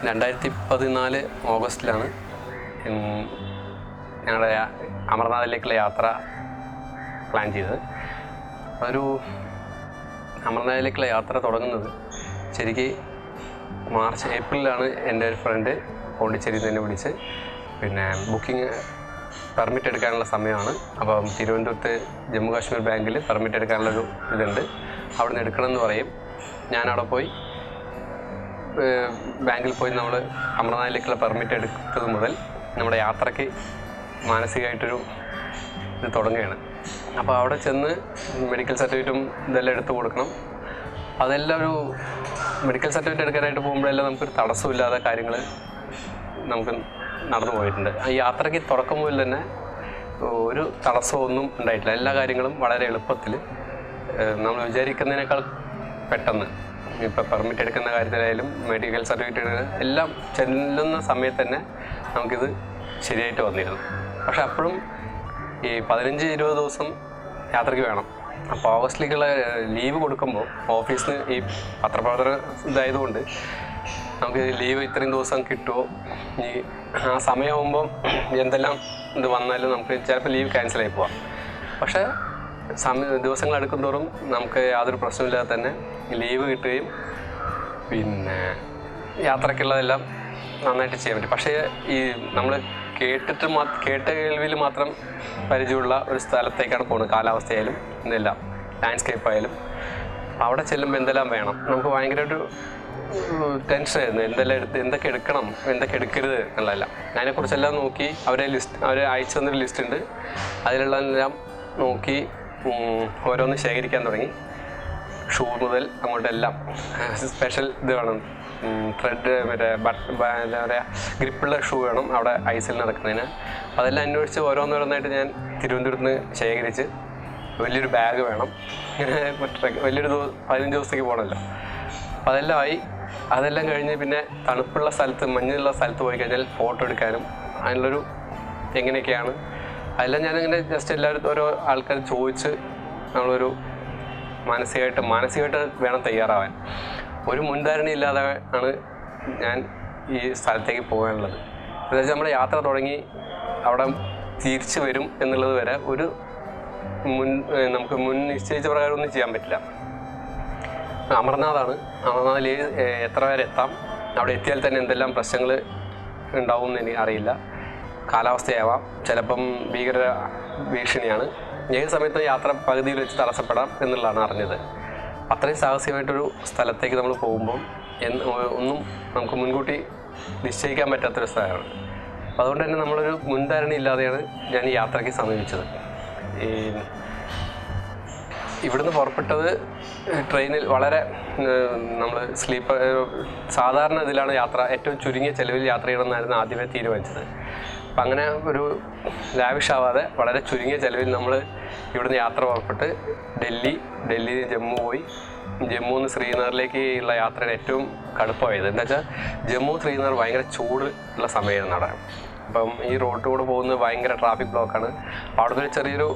2014 ഓഗസ്റ്റിലാണ് ഞങ്ങളുടെ അമർനാഥിലേക്കുള്ള യാത്ര പ്ലാൻ ചെയ്തത്. ഒരു അമർനാഥിലേക്കുള്ള യാത്ര തുടങ്ങുന്നത് ശരിക്ക് ഏപ്രിലാണ്. എൻ്റെ ഒരു ഫ്രണ്ട് പോണ്ടിച്ചേരിയിൽ നിന്ന് വിളിച്ച് ബുക്കിംഗ് പെർമിറ്റ് എടുക്കാനുള്ള സമയമാണ്. അപ്പം തിരുവനന്തപുരത്ത് ജമ്മു കാശ്മീർ ബാങ്കിൽ പെർമിറ്റ് എടുക്കാനുള്ളൊരു ഇതുണ്ട്, അവിടെ നിന്ന് എടുക്കണമെന്ന് പറയും. ഞാനവിടെ പോയി ബാങ്കിൽ പോയി നമ്മൾ അമർനാഥിലേക്കുള്ള പെർമിറ്റ് എടുത്തത് മുതൽ നമ്മുടെ യാത്രയ്ക്ക് മാനസികമായിട്ടൊരു ഇത് തുടങ്ങുകയാണ്. അപ്പോൾ അവിടെ ചെന്ന് മെഡിക്കൽ സർട്ടിഫിക്കറ്റും ഇതെല്ലാം എടുത്തു കൊടുക്കണം. അതെല്ലാം ഒരു മെഡിക്കൽ സർട്ടിഫിക്കറ്റ് എടുക്കാനായിട്ട് പോകുമ്പോഴെല്ലാം നമുക്കൊരു തടസ്സമില്ലാതെ കാര്യങ്ങൾ നമുക്ക് നടന്നു പോയിട്ടുണ്ട്. ഈ യാത്രയ്ക്ക് തുടക്കം മുതൽ തന്നെ ഒരു തടസ്സമൊന്നും ഉണ്ടായിട്ടില്ല. എല്ലാ കാര്യങ്ങളും വളരെ എളുപ്പത്തിൽ നമ്മൾ വിചാരിക്കുന്നതിനേക്കാൾ പെട്ടെന്ന് ഇപ്പോൾ പെർമിറ്റ് എടുക്കുന്ന കാര്യത്തിലായാലും മെഡിക്കൽ സർട്ടിഫിക്കറ്റ് എല്ലാം ചെല്ലുന്ന സമയത്ത് തന്നെ നമുക്കിത് ശരിയായിട്ട് വന്നിരുന്നു. പക്ഷെ അപ്പോഴും ഈ 15-20 ദിവസം യാത്രയ്ക്ക് വേണം. അപ്പോൾ ഓഗസ്റ്റിലേക്കുള്ള ലീവ് കൊടുക്കുമ്പോൾ ഓഫീസിൽ നിന്ന് ഈ പത്രപ്രവർത്തനം ഇതായതുകൊണ്ട് നമുക്ക് ലീവ് ഇത്രയും ദിവസം കിട്ടുമോ, ഈ ആ സമയമാകുമ്പം എന്തെല്ലാം ഇത് വന്നാലും നമുക്ക് ചിലപ്പോൾ ലീവ് ക്യാൻസലായി പോവാം. പക്ഷേ ദിവസങ്ങൾ എടുക്കും തോറും നമുക്ക് യാതൊരു പ്രശ്നമില്ലാതെ തന്നെ ലീവ് കിട്ടുകയും യാത്രയ്ക്കുള്ളതെല്ലാം നന്നായിട്ട് ചെയ്യാൻ പറ്റും. പക്ഷേ ഈ നമ്മൾ കേട്ട കേൾവിയിൽ മാത്രം പരിചയമുള്ള ഒരു സ്ഥലത്തേക്കാണ് പോകുന്നത്. കാലാവസ്ഥയായാലും ഇതെല്ലാം ലാൻഡ്സ്കേപ്പ് ആയാലും അവിടെ ചെല്ലുമ്പോൾ എന്തെല്ലാം വേണം, നമുക്ക് ഭയങ്കര ഒരു ടെൻഷനായിരുന്നു. എന്തൊക്കെ എടുക്കണം, എന്തൊക്കെ എടുക്കരുത് എന്നുള്ളതല്ല. അതിനെക്കുറിച്ചെല്ലാം നോക്കി അവർ അയച്ചു തന്നൊരു ലിസ്റ്റ് ഉണ്ട്. അതിലുള്ളതെല്ലാം നോക്കി ഓരോന്ന് ശേഖരിക്കാൻ തുടങ്ങി. ഷൂ മുതൽ അങ്ങോട്ടെല്ലാം സ്പെഷ്യൽ ഇത് വേണം, ത്രെഡ് എന്താ പറയുക ഗ്രിപ്പുള്ള ഷൂ വേണം അവിടെ ഐസിൽ നടക്കുന്നതിന്. അതെല്ലാം അന്വേഷിച്ച് ഓരോന്നോരോന്നായിട്ട് ഞാൻ തിരുവനന്തപുരത്ത് നിന്ന് ശേഖരിച്ച് വലിയൊരു ബാഗ് വേണം. ഇങ്ങനെ വലിയൊരു 15 ദിവസത്തേക്ക് പോകണമല്ലോ. അപ്പോൾ അതെല്ലാം ആയി. അതെല്ലാം കഴിഞ്ഞ് പിന്നെ തണുപ്പുള്ള സ്ഥലത്ത്, മഞ്ഞുള്ള സ്ഥലത്ത് പോയി കഴിഞ്ഞാൽ ഫോട്ടോ എടുക്കാനും അതിനുള്ളൊരു എങ്ങനെയൊക്കെയാണ് അതെല്ലാം ഞാനിങ്ങനെ ജസ്റ്റ് എല്ലാവരും ഓരോ ആൾക്കാർ ചോദിച്ച് നമ്മളൊരു മാനസികമായിട്ട് വേണം തയ്യാറാവാൻ. ഒരു മുൻധാരണയില്ലാതെ ആണ് ഞാൻ ഈ സ്ഥലത്തേക്ക് പോകാനുള്ളത്. എന്നുവെച്ചാൽ നമ്മുടെ യാത്ര തുടങ്ങി അവിടെ തിരിച്ചു വരും എന്നുള്ളത് വരെ നമുക്ക് മുൻ നിശ്ചയിച്ച പ്രകാരം ഒന്നും ചെയ്യാൻ പറ്റില്ല. അമർനാഥാണ്. അമർനാഥിൽ എത്ര വരെ എത്താം, അവിടെ എത്തിയാൽ തന്നെ എന്തെല്ലാം പ്രശ്നങ്ങൾ ഉണ്ടാവും എന്ന് എനിക്ക് അറിയില്ല. കാലാവസ്ഥയാവാം, ചിലപ്പം ഭീകര ഭീഷണിയാണ്. ഏത് സമയത്തും യാത്ര പകുതിയിൽ വെച്ച് തടസ്സപ്പെടാം എന്നുള്ളതാണ് അറിഞ്ഞത്. അത്രയും സാഹസികമായിട്ടൊരു സ്ഥലത്തേക്ക് നമ്മൾ പോകുമ്പം ഒന്നും നമുക്ക് മുൻകൂട്ടി നിശ്ചയിക്കാൻ പറ്റാത്തൊരു സ്ഥലമാണ്. അപ്പോൾ അതുകൊണ്ട് തന്നെ നമ്മളൊരു മുൻധാരണ ഇല്ലാതെയാണ് ഞാൻ ഈ യാത്രയ്ക്ക് സമീപിച്ചത്. ഇവിടുന്ന് പുറപ്പെട്ടത് ട്രെയിനിൽ വളരെ നമ്മൾ സാധാരണ ഇതിലാണ് യാത്ര, ഏറ്റവും ചുരുങ്ങിയ ചെലവിൽ യാത്ര ചെയ്യണമെന്നായിരുന്നു ആദ്യമേ തീരുമാനിച്ചത്. അപ്പം അങ്ങനെ ഒരു ലാവിഷാവാതെ വളരെ ചുരുങ്ങിയ ചെലവിൽ നമ്മൾ ഇവിടുന്ന് യാത്ര പുറപ്പെട്ട് ഡൽഹി ജമ്മു പോയി. ജമ്മുവിൽ നിന്ന് ശ്രീനഗറിലേക്ക് ഉള്ള യാത്രയുടെ ഏറ്റവും കടുപ്പമായത് എന്താ വെച്ചാൽ ജമ്മു ശ്രീനഗർ ഭയങ്കര ചൂട് ഉള്ള സമയമായിരുന്നു അവിടെ. അപ്പം ഈ റോഡിലൂടെ പോകുന്നത് ഭയങ്കര ട്രാഫിക് ബ്ലോക്കാണ്. അപ്പോൾ അവിടുത്തെ ഒരു ചെറിയൊരു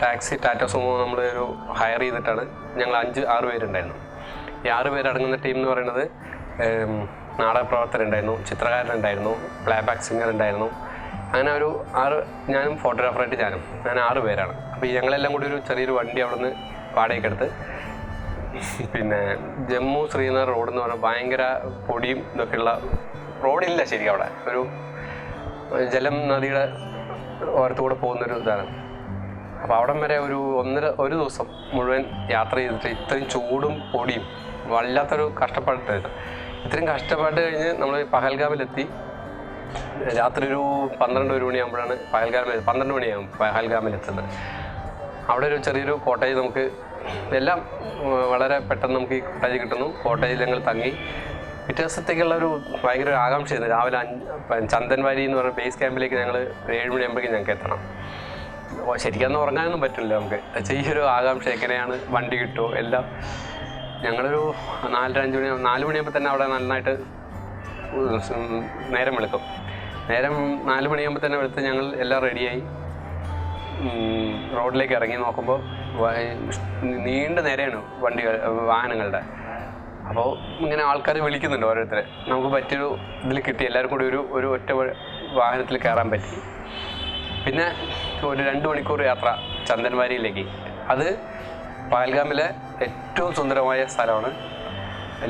ടാറ്റ സുമോ നമ്മൾ ഒരു ഹയർ ചെയ്തിട്ടാണ് ഞങ്ങൾ 5-6 പേരുണ്ടായിരുന്നു. ഈ 6 പേരടങ്ങുന്ന ടീം എന്ന് പറയുന്നത് നാടകപ്രവർത്തകരുണ്ടായിരുന്നു, ചിത്രകാരനുണ്ടായിരുന്നു, പ്ലേബാക്ക് സിംഗർ ഉണ്ടായിരുന്നു. അങ്ങനെ ഒരു ഞാനും ഫോട്ടോഗ്രാഫറായിട്ട് അങ്ങനെ 6 പേരാണ്. അപ്പോൾ ഈ ഞങ്ങളെല്ലാം കൂടി ഒരു ചെറിയൊരു വണ്ടി അവിടെ നിന്ന് വാടകയ്ക്കെടുത്ത് ജമ്മു ശ്രീനഗർ റോഡ് എന്ന് പറഞ്ഞാൽ ഭയങ്കര പൊടിയും ഇതൊക്കെയുള്ള റോഡില്ല ശരിക്കും. അവിടെ ഒരു ജലം നദിയുടെ ഓരത്തുകൂടെ പോകുന്നൊരു ഇതാണ്. അപ്പോൾ അവിടം വരെ ഒരു ദിവസം മുഴുവൻ യാത്ര ചെയ്തിട്ട് ഇത്രയും ചൂടും പൊടിയും വല്ലാത്തൊരു കഷ്ടപ്പാടായിരുന്നു. ഇത്രയും കഷ്ടപ്പാട് കഴിഞ്ഞ് നമ്മൾ പഹൽഗാമിലെത്തി. രാത്രി ഒരു 12-1 മണിയാകുമ്പോഴാണ് 12 മണിയാകും പഹൽഗാമിലെത്തുന്നത്. അവിടെ ഒരു ചെറിയൊരു കോട്ടേജ് നമുക്ക് എല്ലാം വളരെ പെട്ടെന്ന് നമുക്ക് ഈ കോട്ടേജ് കിട്ടുന്നു. കോട്ടേജിൽ ഞങ്ങൾ തങ്ങി. പിറ്റേ ദിവസത്തേക്കുള്ള ഒരു ഭയങ്കര ഒരു ആകാംക്ഷയായിരുന്നു. രാവിലെ ചന്ദൻവാരി എന്ന് പറഞ്ഞ ബേസ് ക്യാമ്പിലേക്ക് ഞങ്ങൾ 7 മണിയാകുമ്പോഴേക്കും ഞങ്ങൾക്ക് എത്തണം. ശരിക്കും ഉറങ്ങാനൊന്നും പറ്റില്ല നമുക്ക്. ചെറിയൊരു ആകാംക്ഷ, എങ്ങനെയാണ് വണ്ടി കിട്ടുമോ എല്ലാം. ഞങ്ങളൊരു 4 മണിയാകുമ്പോൾ തന്നെ അവിടെ നന്നായിട്ട് നേരം വെളുക്കും. 4 മണിയാകുമ്പോൾ തന്നെ വെളുത്ത് ഞങ്ങൾ എല്ലാം റെഡിയായി റോഡിലേക്ക് ഇറങ്ങി നോക്കുമ്പോൾ നീണ്ട നിരയാണ് വാഹനങ്ങളുടെ. അപ്പോൾ ഇങ്ങനെ ആൾക്കാർ വിളിക്കുന്നുണ്ട് ഓരോരുത്തരെ. നമുക്ക് പറ്റിയൊരു ഇതിൽ കിട്ടി, എല്ലാവരും കൂടി ഒരു ഒറ്റ വാഹനത്തിൽ കയറാൻ പറ്റി. പിന്നെ ഒരു 2 മണിക്കൂർ യാത്ര ചന്ദൻവാരിയിലേക്ക്. അത് പഹൽഗാമിലെ ഏറ്റവും സുന്ദരമായ സ്ഥലമാണ്.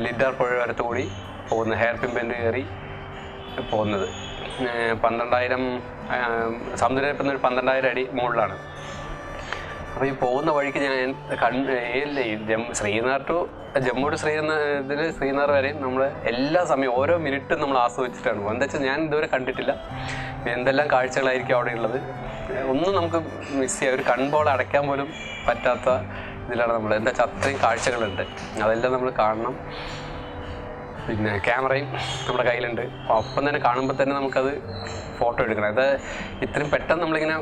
ലിഡാർ പുഴയോരത്ത് കൂടി പോകുന്നത്, ഹെയർ പിൻ ബെൻഡ് കയറി പോകുന്നത്. 12,000 സമുദ്രനിരപ്പിൽ ഒരു 12,000 അടി മുകളിലാണ്. അപ്പോൾ ഈ പോകുന്ന വഴിക്ക് ഞാൻ ശ്രീനഗർ ടു ജമ്മു ടു ശ്രീനഗർ വരെ നമ്മൾ എല്ലാ സമയവും ഓരോ മിനിറ്റും നമ്മൾ ആസ്വദിച്ചിട്ടാണ് പോകുന്നത്. എന്താ വെച്ചാൽ ഞാൻ ഇതുവരെ കണ്ടിട്ടില്ല എന്തെല്ലാം കാഴ്ചകളായിരിക്കും അവിടെ ഉള്ളത്. ഒന്നും നമുക്ക് മിസ് ചെയ്യാം, ഒരു കൺപോൾ അടയ്ക്കാൻ പോലും പറ്റാത്ത ഇതിലാണ് നമ്മൾ. എന്താ വെച്ചാൽ അത്രയും കാഴ്ചകളുണ്ട്, അതെല്ലാം നമ്മൾ കാണണം. പിന്നെ ക്യാമറയും നമ്മുടെ കയ്യിലുണ്ട്. ഒപ്പം തന്നെ കാണുമ്പോൾ തന്നെ നമുക്കത് ഫോട്ടോ എടുക്കണം. അത് ഇത്രയും പെട്ടെന്ന് നമ്മളിങ്ങനെ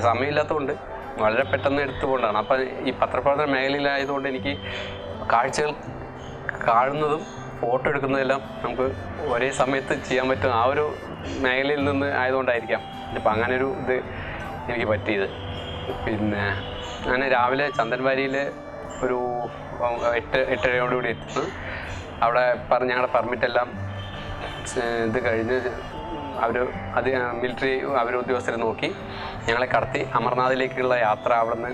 സമയമില്ലാത്തതുകൊണ്ട് വളരെ പെട്ടെന്ന് എടുത്തു കൊണ്ടാണ്. അപ്പം ഈ പത്രപ്രവർത്തന മേഖലയിലായതുകൊണ്ട് എനിക്ക് കാഴ്ചകൾ കാണുന്നതും ഫോട്ടോ എടുക്കുന്നതെല്ലാം നമുക്ക് ഒരേ സമയത്ത് ചെയ്യാൻ പറ്റും. ആ ഒരു മേഖലയിൽ നിന്ന് ആയതുകൊണ്ടായിരിക്കാം ഇപ്പം അങ്ങനൊരു ഇത് എനിക്ക് പറ്റിയത്. പിന്നെ ഞാൻ രാവിലെ ചന്ദൻവാരിയിൽ ഒരു 8:30 എത്തുന്നു. അവിടെ ഞങ്ങളുടെ പെർമിറ്റെല്ലാം ഇത് കഴിഞ്ഞ് മിലിറ്ററി ഉദ്യോഗസ്ഥർ നോക്കി ഞങ്ങളെ കടത്തി അമർനാഥിലേക്കുള്ള യാത്ര അവിടെ നിന്ന്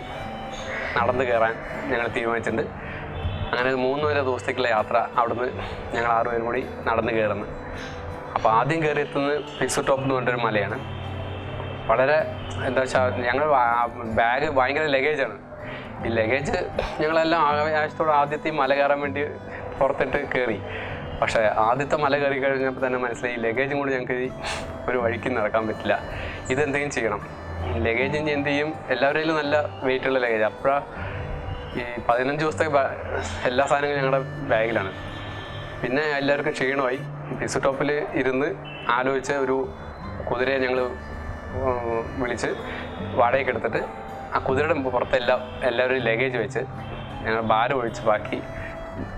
നടന്നു കയറാൻ ഞങ്ങൾ തീരുമാനിച്ചിട്ടുണ്ട്. അങ്ങനെ 3 ദിവസത്തേക്കുള്ള യാത്ര അവിടുന്ന് ഞങ്ങൾ 6 പേരും കൂടി നടന്നു കയറുന്നു. അപ്പോൾ ആദ്യം കയറി എത്തുന്നത് പിക്സു ടോപ്പ് എന്ന് പറഞ്ഞൊരു മലയാണ്. വളരെ എന്താ വെച്ചാൽ ഞങ്ങൾ ബാഗ് ഭയങ്കര ലഗേജാണ്. ഈ ലഗേജ് ഞങ്ങളെല്ലാം ആവശ്യത്തോടെ ആദ്യത്തെ മല കയറാൻ വേണ്ടി പുറത്തിട്ട് കയറി. പക്ഷേ ആദ്യത്തെ മല കയറി കഴിഞ്ഞപ്പോൾ തന്നെ മനസ്സിലായി ലഗേജും കൂടി ഞങ്ങൾക്ക് ഒരു വഴിക്ക് നടക്കാൻ പറ്റില്ല, ഇതെന്തെങ്കിലും ചെയ്യണം. ലഗേജിന് എന്ത് ചെയ്യും, എല്ലാവരുടെയും നല്ല വെയിറ്റുള്ള ലഗേജ്. അപ്പോഴാണ് ഈ 15 ദിവസത്തെ എല്ലാ സാധനങ്ങളും ഞങ്ങളുടെ ബാഗിലാണ്. പിന്നെ എല്ലാവർക്കും ക്ഷീണമായി. പിക്സു ടോപ്പിൽ ഇരുന്ന് ആലോചിച്ച് ഒരു കുതിരയെ ഞങ്ങൾ വിളിച്ച് വാടകയ്ക്ക് എടുത്തിട്ട് ആ കുതിരയുടെ പുറത്ത് എല്ലാവരും ലഗേജ് വെച്ച് ഞങ്ങൾ ഭാരം ഒഴിച്ച് ബാക്കി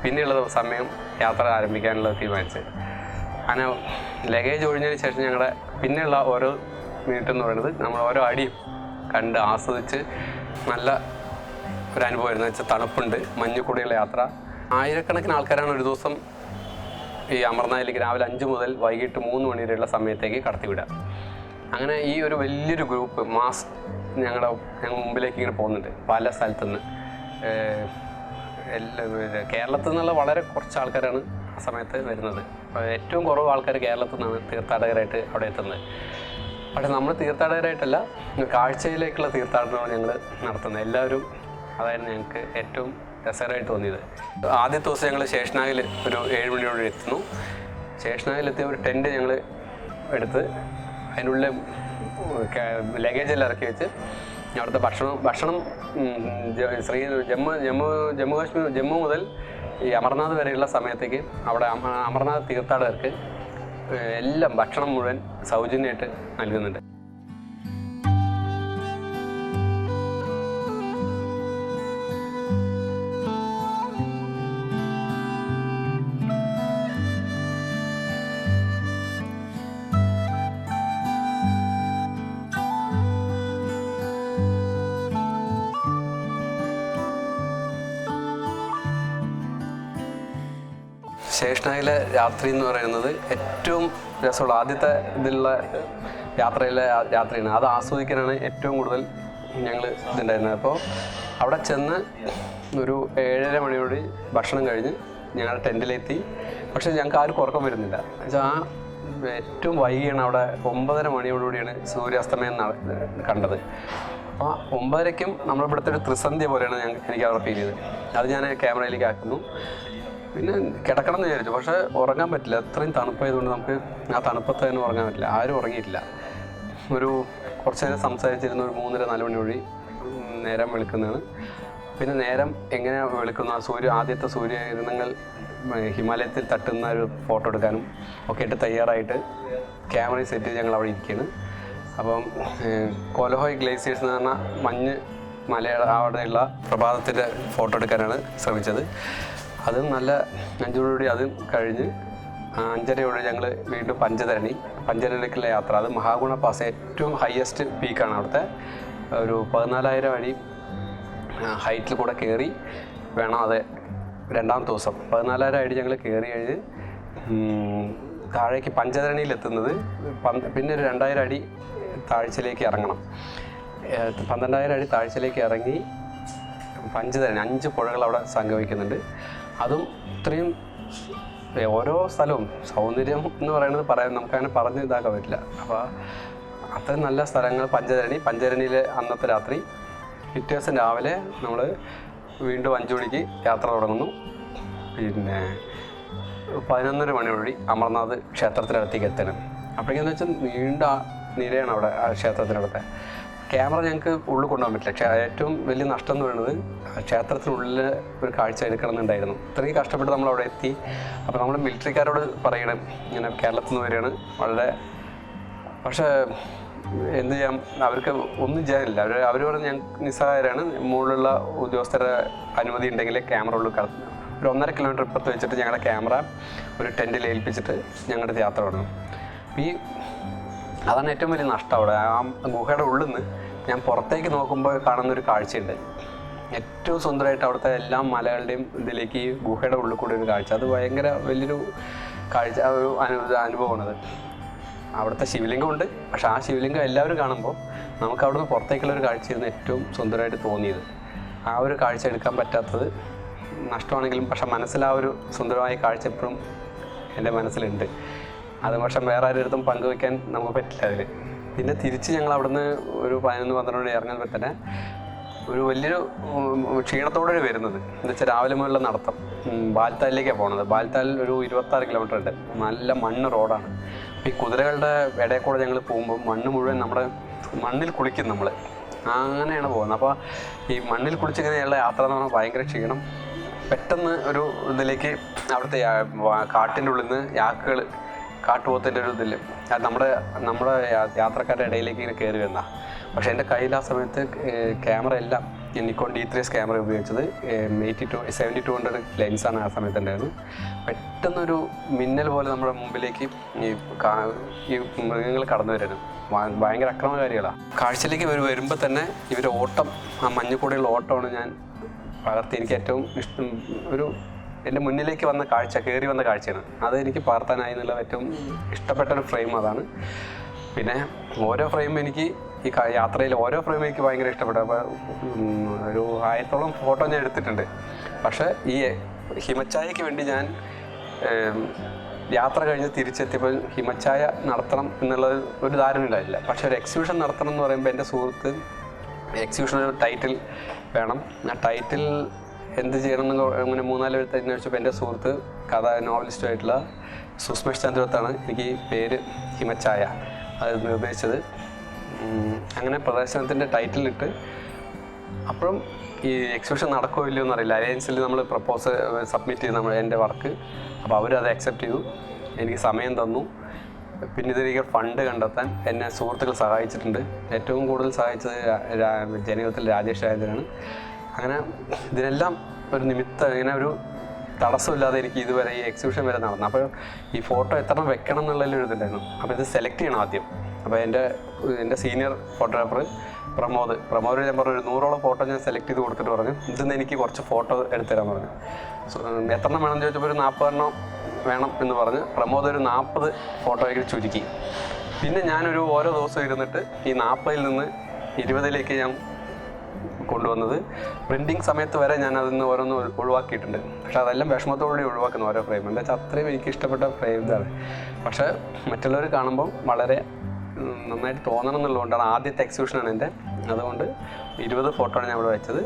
പിന്നെയുള്ള സമയം യാത്ര ആരംഭിക്കാനുള്ളത് തീരുമാനിച്ചത്. അങ്ങനെ ലഗേജ് ഒഴിഞ്ഞതിന് ശേഷം ഞങ്ങളുടെ പിന്നെയുള്ള ഓരോ മിനിറ്റ് എന്ന് പറയുന്നത് നമ്മൾ ഓരോ അടിയും കണ്ട് ആസ്വദിച്ച് നല്ല ഒരു അനുഭവമായിരുന്നു. വെച്ചാൽ തണുപ്പുണ്ട്, മഞ്ഞുകൂടിയുള്ള യാത്ര. ആയിരക്കണക്കിന് ആൾക്കാരാണ് ഒരു ദിവസം ഈ അമർനാഥിലേക്ക് രാവിലെ 5 മുതൽ വൈകിട്ട് 3 മണി വരെയുള്ള സമയത്തേക്ക് കടത്തിവിടുക. അങ്ങനെ ഈ ഒരു വലിയൊരു ഗ്രൂപ്പ് ഞങ്ങൾ മുമ്പിലേക്ക് ഇങ്ങനെ പോകുന്നുണ്ട് പല സ്ഥലത്തുനിന്ന്. കേരളത്തിൽ നിന്നുള്ള വളരെ കുറച്ച് ആൾക്കാരാണ് ആ സമയത്ത് വരുന്നത്. ഏറ്റവും കുറവ് ആൾക്കാർ കേരളത്തിൽ നിന്നാണ് തീർത്ഥാടകരായിട്ട് അവിടെ എത്തുന്നത്. പക്ഷേ നമ്മൾ തീർത്ഥാടകരായിട്ടല്ല, കാഴ്ചയിലേക്കുള്ള തീർത്ഥാടനമാണ് ഞങ്ങൾ നടത്തുന്നത്. എല്ലാവരും അതായിരുന്നു ഞങ്ങൾക്ക് ഏറ്റവും രസകരമായിട്ട് തോന്നിയത്. ആദ്യത്തെ ദിവസം ഞങ്ങൾ ശേഷനാഗിൽ ഒരു 7 മണിയോടെ എത്തുന്നു. ശേഷനാഗിലെത്തിയ ഒരു ടെൻറ്റ് ഞങ്ങൾ എടുത്ത് അതിനുള്ളിൽ ലഗേജെല്ലാം ഇറക്കി വെച്ച് അവിടുത്തെ ഭക്ഷണം ജമ്മു മുതൽ ഈ അമർനാഥ് വരെയുള്ള സമയത്തേക്ക് അവിടെ അമർനാഥ് തീർത്ഥാടകർക്ക് എല്ലാം ഭക്ഷണം മുഴുവൻ സൗജന്യമായിട്ട് നൽകുന്നുണ്ട്. ശേഷനാഗിലെ രാത്രി എന്ന് പറയുന്നത് ഏറ്റവും രസമുള്ള ആദ്യത്തെ ഇതിലുള്ള യാത്രയാണ്. അത് ആസ്വദിക്കാനാണ് ഏറ്റവും കൂടുതൽ ഞങ്ങൾ ഇതുണ്ടായിരുന്നത്. അപ്പോൾ അവിടെ ചെന്ന് ഒരു 7:30 മണിയോടെ ഭക്ഷണം കഴിഞ്ഞ് ഞങ്ങളുടെ ടെൻറ്റിലെത്തി. പക്ഷേ ഞങ്ങൾക്ക് ആർക്കും ഉറക്കം വരുന്നില്ല. എന്നുവെച്ചാൽ ആ ഏറ്റവും വൈകിയാണ് അവിടെ 9:30 മണിയോടുകൂടിയാണ് സൂര്യാസ്തമയം കണ്ടത്. അപ്പോൾ 9:30ക്കും നമ്മളിവിടുത്തെ ഒരു ത്രിസന്ധ്യ പോലെയാണ് എനിക്ക് അവിടെ ഫീൽ ചെയ്തത്. അത് ഞാൻ ക്യാമറയിലേക്ക് ആക്കുന്നു. പിന്നെ കിടക്കണം എന്ന് വിചാരിച്ചു, പക്ഷേ ഉറങ്ങാൻ പറ്റില്ല. അത്രയും തണുപ്പായതുകൊണ്ട് നമുക്ക് ആ തണുപ്പത്ത് തന്നെ ഉറങ്ങാൻ പറ്റില്ല. ആരും ഉറങ്ങിയിട്ടില്ല. കുറച്ച് നേരം സംസാരിച്ചിരുന്ന ഒരു 3:30-4 മണി വഴി നേരം വെളുക്കുന്നതാണ്. പിന്നെ നേരം എങ്ങനെ വെളുക്കുന്ന ആദ്യത്തെ സൂര്യകിരണങ്ങൾ ഹിമാലയത്തിൽ തട്ടുന്ന ഒരു ഫോട്ടോ എടുക്കാനും ഒക്കെ ആയിട്ട് തയ്യാറായിട്ട് ക്യാമറ സെറ്റ് ചെയ്ത് ഞങ്ങൾ അവിടെ ഇരിക്കുകയാണ്. അപ്പം കോലഹോയ് ഗ്ലേസിയേഴ്സ് എന്ന് പറഞ്ഞാൽ മഞ്ഞ് മലയുടെ അവിടെയുള്ള പ്രഭാതത്തിൻ്റെ ഫോട്ടോ എടുക്കാനാണ് ശ്രമിച്ചത്. അതും നല്ല 5 മണിയോടെ അതും കഴിഞ്ഞ് 5:30 ഞങ്ങൾ വീണ്ടും പഞ്ചതരണിലേക്കുള്ള യാത്ര. അത് മഹാഗുണ പാസ്, ഏറ്റവും ഹയസ്റ്റ് പീക്കാണ് അവിടുത്തെ. ഒരു 14,000 അടി ഹൈറ്റിൽ കൂടെ കയറി വേണം അത് രണ്ടാമത്തെ ദിവസം 14,000 അടി ഞങ്ങൾ കയറി കഴിഞ്ഞ് താഴേക്ക് പഞ്ചധരണിയിലെത്തുന്നത് പിന്നെ ഒരു 2,000 അടി താഴ്ചയിലേക്ക് ഇറങ്ങണം. 12,000 അടി താഴ്ചയിലേക്ക് ഇറങ്ങി പഞ്ചധരണി 5 പുഴകൾ അവിടെ സംഗമിക്കുന്നുണ്ട്. അതും ഇത്രയും ഓരോ സ്ഥലവും സൗന്ദര്യം എന്ന് പറയുന്നത് നമുക്കങ്ങനെ പറഞ്ഞ് ഇതാക്കാൻ പറ്റില്ല. അപ്പോൾ അത്രയും നല്ല സ്ഥലങ്ങൾ. പഞ്ചധരണിയിൽ അന്നത്തെ രാത്രി, പിറ്റേ ദിവസം രാവിലെ നമ്മൾ വീണ്ടും 5 മണിക്ക് യാത്ര തുടങ്ങുന്നു. പിന്നെ 11 മണിയോടുകൂടി അമർനാഥ് ക്ഷേത്രത്തിനടുത്തേക്ക് എത്തണം. അപ്പോഴേക്കെന്ന് വെച്ചാൽ നീണ്ട നിരയാണ് അവിടെ ആ ക്ഷേത്രത്തിനടുത്ത്. ക്യാമറ ഞങ്ങൾക്ക് ഉള്ളിൽ കൊണ്ടുപോകാൻ പറ്റില്ല. ഏറ്റവും വലിയ നഷ്ടം എന്ന് പറയുന്നത് ക്ഷേത്രത്തിനുള്ളിൽ ഒരു കാഴ്ച എടുക്കണമെന്നുണ്ടായിരുന്നു. ഇത്രയും കഷ്ടപ്പെട്ട് നമ്മൾ അവിടെ എത്തി. അപ്പോൾ നമ്മൾ മിലിറ്ററിക്കാരോട് പറയണം ഇങ്ങനെ കേരളത്തിൽ നിന്ന് വരികയാണ്, വളരെ പക്ഷേ എന്ത് ചെയ്യാം, അവർക്ക് ഒന്നും ചെയ്യാനില്ല. അവർ പറഞ്ഞ് ഞങ്ങൾക്ക് നിസ്സഹായരാണ്, മുകളിലുള്ള ഉദ്യോഗസ്ഥരുടെ അനുമതി ഉണ്ടെങ്കിൽ ക്യാമറ ഉള്ളിൽ കടത്തും. ഒരു 1.5 കിലോമീറ്റർ ഇപ്പുറത്ത് വെച്ചിട്ട് ഞങ്ങളുടെ ക്യാമറ ഒരു ടെൻറ്റിൽ ഏൽപ്പിച്ചിട്ട് ഞങ്ങളുടെ യാത്ര തുടങ്ങും. അതാണ് ഏറ്റവും വലിയ നഷ്ടം. അവിടെ ആ ഗുഹയുടെ ഉള്ളിൽ നിന്ന് ഞാൻ പുറത്തേക്ക് നോക്കുമ്പോൾ കാണുന്നൊരു കാഴ്ചയുണ്ട്. ഏറ്റവും സുന്ദരമായിട്ട് അവിടുത്തെ എല്ലാ മലകളുടെയും ഇതിലേക്ക് ഗുഹയുടെ ഉള്ളിൽ കൂടി ഒരു കാഴ്ച. അത് ഭയങ്കര വലിയൊരു കാഴ്ച, ഒരു അനുഭവമാണത്. അവിടുത്തെ ശിവലിംഗമുണ്ട്. പക്ഷെ ആ ശിവലിംഗം എല്ലാവരും കാണുമ്പോൾ നമുക്ക് അവിടുന്ന് പുറത്തേക്കുള്ളൊരു കാഴ്ചയായിരുന്നു ഏറ്റവും സുന്ദരമായിട്ട് തോന്നിയത്. ആ ഒരു കാഴ്ച എടുക്കാൻ പറ്റാത്തത് നഷ്ടമാണെങ്കിലും പക്ഷെ മനസ്സിൽ ആ ഒരു സുന്ദരമായ കാഴ്ച എപ്പോഴും എൻ്റെ മനസ്സിലുണ്ട്. അത് പക്ഷെ വേറെ ആരും പങ്കുവയ്ക്കാൻ നമുക്ക് പറ്റില്ല അതിൽ. പിന്നെ തിരിച്ച് ഞങ്ങൾ അവിടുന്ന് ഒരു 11-12 മണി ഇറങ്ങുമ്പോൾ തന്നെ ഒരു വലിയൊരു ക്ഷീണത്തോടെ വരുന്നത് എന്ന് വെച്ചാൽ രാവിലെ മുതലുള്ള നടത്തം. ബാൽത്താലിലേക്കാണ് പോകുന്നത്. ബാൽത്താൽ ഒരു 26 കിലോമീറ്റർ ഉണ്ട്. നല്ല മണ്ണ് റോഡാണ്. ഈ കുതിരകളുടെ ഇടയിൽ കൂടെ ഞങ്ങൾ പോകുമ്പോൾ മണ്ണ് മുഴുവൻ നമ്മുടെ മണ്ണിൽ കുളിക്കും നമ്മൾ. അങ്ങനെയാണ് പോകുന്നത്. അപ്പോൾ ഈ മണ്ണിൽ കുളിച്ചിങ്ങനെയുള്ള യാത്ര എന്ന് പറഞ്ഞാൽ ഭയങ്കര ക്ഷീണം. പെട്ടെന്ന് ഒരു ഇതിലേക്ക് അവിടുത്തെ കാട്ടിൻ്റെ ഉള്ളിൽ നിന്ന് യാക്കുകൾ, കാട്ടുപോത്തിൻ്റെ ഒരു ഇതിൽ നമ്മുടെ യാത്രക്കാരുടെ ഇടയിലേക്ക് ഇങ്ങനെ കയറി വരുന്ന. പക്ഷേ എൻ്റെ കയ്യിൽ ആ സമയത്ത് ക്യാമറ എല്ലാം നിക്കോൺ D3S ക്യാമറ ഉപയോഗിച്ചത് 7200 ലെൻസാണ് ആ സമയത്ത് ഉണ്ടായിരുന്നത്. പെട്ടെന്നൊരു മിന്നൽ പോലെ നമ്മുടെ മുമ്പിലേക്ക് ഈ മൃഗങ്ങൾ കടന്നു വരുന്നത് ഭയങ്കര അക്രമകാരികളാണ്. കാഴ്ചയിലേക്ക് വരുമ്പോൾ തന്നെ ഇവർ ഓട്ടം, ആ മഞ്ഞക്കൂടെയുള്ള ഓട്ടമാണ് ഞാൻ പകർത്തി. എനിക്ക് ഏറ്റവും ഇഷ്ടം എൻ്റെ മുന്നിലേക്ക് വന്ന കാഴ്ച, കയറി വന്ന കാഴ്ചയാണ്. അതെനിക്ക് പകർത്താനായി എന്നുള്ള ഏറ്റവും ഇഷ്ടപ്പെട്ട ഒരു ഫ്രെയിം അതാണ്. പിന്നെ ഓരോ ഫ്രെയിം എനിക്ക് ഈ യാത്രയിൽ ഓരോ ഫ്രെയിം എനിക്ക് ഭയങ്കര ഇഷ്ടപ്പെട്ടു. അപ്പോൾ ഒരു 1000-ഓളം ഫോട്ടോ ഞാൻ എടുത്തിട്ടുണ്ട്. പക്ഷേ ഈ ഹിമച്ചായയ്ക്ക് വേണ്ടി ഞാൻ യാത്ര കഴിഞ്ഞ് തിരിച്ചെത്തിയപ്പോൾ ഹിമച്ചായ നടത്തണം എന്നുള്ളത് ഒരു ധാരണ ഉണ്ടായില്ല. പക്ഷേ ഒരു എക്സിബിഷൻ നടത്തണം എന്ന് പറയുമ്പോൾ എൻ്റെ സുഹൃത്ത് എക്സിബിഷനൊരു ടൈറ്റിൽ വേണം. ആ ടൈറ്റിൽ എന്ത് ചെയ്യണമെന്ന് അങ്ങനെ 3-4 എഴുത്ത് അന്വേഷിച്ചപ്പോൾ എൻ്റെ സുഹൃത്ത് നോവലിസ്റ്റുമായിട്ടുള്ള സുസ്മേഷ് ചന്ദ്രത്താണ് എനിക്ക് പേര് ഹിമച്ചായ അത് നിർദ്ദേശിച്ചത്. അങ്ങനെ പ്രദർശനത്തിൻ്റെ ടൈറ്റിലിട്ട് അപ്പോഴും ഈ എക്സിബിഷൻ നടക്കുമോ ഇല്ലയോ എന്നറിയില്ല. അലയൻസിൽ നമ്മൾ പ്രപ്പോസൽ സബ്മിറ്റ് ചെയ്ത് എൻ്റെ വർക്ക്. അപ്പോൾ അവരത് അക്സെപ്റ്റ് ചെയ്തു, എനിക്ക് സമയം തന്നു. പിന്നെ ഇതിലേക്ക് ഫണ്ട് കണ്ടെത്താൻ എന്നെ സുഹൃത്തുക്കൾ സഹായിച്ചിട്ടുണ്ട്. ഏറ്റവും കൂടുതൽ സഹായിച്ചത് ജനകത്തിൽ രാജേഷ് രാജേന്ദ്രനാണ്. അങ്ങനെ ഇതിനെല്ലാം ഒരു ഇങ്ങനെ ഒരു തടസ്സമില്ലാതെ എനിക്ക് ഇതുവരെ ഈ എക്സിബിഷൻ വരെ നടന്നു. അപ്പോൾ ഈ ഫോട്ടോ എത്ര വെക്കണം എന്നുള്ളതിലൊരു ഇതുണ്ടായിരുന്നു. അപ്പോൾ ഇത് സെലക്ട് ചെയ്യണം ആദ്യം. അപ്പോൾ എൻ്റെ സീനിയർ ഫോട്ടോഗ്രാഫർ പ്രമോദ് ഞാൻ പറഞ്ഞു ഒരു 100ഓളം ഫോട്ടോ ഞാൻ സെലക്ട് ചെയ്ത് കൊടുത്തിട്ട് പറഞ്ഞു ഇതിന്ന് എനിക്ക് കുറച്ച് ഫോട്ടോ എടുത്തുതരാൻ പറഞ്ഞു. എത്ര എണ്ണം വേണമെന്ന് ചോദിച്ചപ്പോൾ ഒരു 40 എണ്ണം വേണം എന്ന് പറഞ്ഞ് പ്രമോദ് ഒരു 40 ഫോട്ടോയ്ക്ക് ചുരുക്കി. പിന്നെ ഞാനൊരു ഓരോ ദിവസം ഇരുന്നിട്ട് ഈ 40-ൽ നിന്ന് 20-ലേക്ക് ഞാൻ കൊണ്ടുവന്നത്. പ്രിൻറ്റിങ് സമയത്ത് വരെ ഞാൻ അതിൽ നിന്ന് ഓരോന്ന് ഒഴിവാക്കിയിട്ടുണ്ട്. പക്ഷേ അതെല്ലാം വിഷമത്തോടുകൂടി ഒഴിവാക്കുന്ന ഓരോ ഫ്രെയിം. എന്താ വെച്ചാൽ അത്രയും എനിക്ക് ഇഷ്ടപ്പെട്ട ഫ്രെയിം ഇതാണ്. പക്ഷേ മറ്റുള്ളവർ കാണുമ്പോൾ വളരെ നന്നായിട്ട് തോന്നണം എന്നുള്ളതുകൊണ്ടാണ്. ആദ്യത്തെ എക്സിബിഷനാണ് എൻ്റെ. അതുകൊണ്ട് 20 ഫോട്ടോയാണ് ഞാൻ ഇവിടെ വെച്ചത്.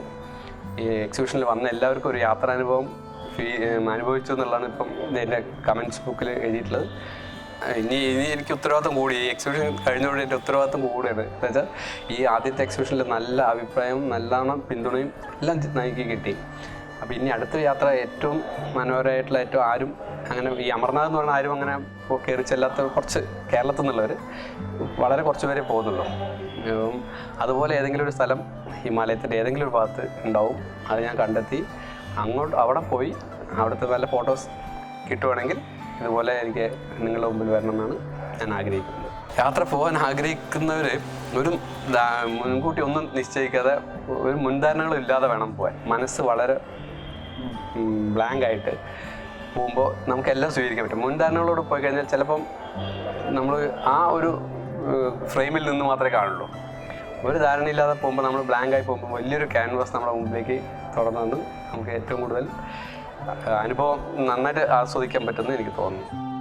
ഈ എക്സിബിഷനിൽ വന്ന എല്ലാവർക്കും ഒരു യാത്രാനുഭവം അനുഭവിച്ചു എന്നുള്ളതാണ് ഇപ്പം എൻ്റെ കമൻറ്റ്സ് ബുക്കിൽ എഴുതിയിട്ടുള്ളത്. ഇനി എനിക്ക് ഉത്തരവാദിത്തം കൂടി. ഈ എക്സിബിഷൻ കഴിഞ്ഞുകൊണ്ട് എൻ്റെ ഉത്തരവാദിത്തം കൂടിയാണ്. എന്ന് വെച്ചാൽ ഈ ആദ്യത്തെ എക്സിബിഷനിൽ നല്ല അഭിപ്രായവും നല്ലോണം പിന്തുണയും എല്ലാം എനിക്ക് കിട്ടി. അപ്പോൾ ഇനി അടുത്ത യാത്ര ഏറ്റവും മനോഹരമായിട്ടുള്ള ഏറ്റവും ആരും അങ്ങനെ ഈ അമർനാഥ് എന്ന് പറഞ്ഞാൽ ആരും അങ്ങനെ കയറി ചെല്ലാത്ത കുറച്ച് കേരളത്തിൽ നിന്നുള്ളവർ വളരെ കുറച്ച് പേരെ പോകുന്നുള്ളൂ. അതുപോലെ ഏതെങ്കിലും ഒരു സ്ഥലം ഹിമാലയത്തിൻ്റെ ഏതെങ്കിലും ഒരു ഭാഗത്ത് ഉണ്ടാവും. അത് ഞാൻ കണ്ടെത്തി അവിടെ പോയി അവിടുത്തെ നല്ല ഫോട്ടോസ് കിട്ടുവാണെങ്കിൽ ഇതുപോലെ എനിക്ക് നിങ്ങളുടെ മുമ്പിൽ വരണമെന്നാണ് ഞാൻ ആഗ്രഹിക്കുന്നത്. യാത്ര പോകാൻ ആഗ്രഹിക്കുന്നവർ ഒരു മുൻകൂട്ടി ഒന്നും നിശ്ചയിക്കാതെ ഒരു മുൻധാരണകളും ഇല്ലാതെ വേണം പോകാൻ. മനസ്സ് വളരെ ബ്ലാങ്ക് ആയിട്ട് പോകുമ്പോൾ നമുക്കെല്ലാം സ്വീകരിക്കാൻ പറ്റും. മുൻധാരണകളോട് പോയി കഴിഞ്ഞാൽ ചിലപ്പം നമ്മൾ ആ ഒരു ഫ്രെയിമിൽ നിന്ന് മാത്രമേ കാണുള്ളൂ. ഒരു ധാരണയില്ലാതെ പോകുമ്പോൾ നമ്മൾ ബ്ലാങ്കായി പോകുമ്പോൾ വലിയൊരു ക്യാൻവാസ് നമ്മുടെ മുമ്പിലേക്ക് തുറന്നു നമുക്ക് ഏറ്റവും കൂടുതൽ അനുഭവം നന്നായിട്ട് ആസ്വദിക്കാൻ പറ്റുമെന്ന് എനിക്ക് തോന്നുന്നു.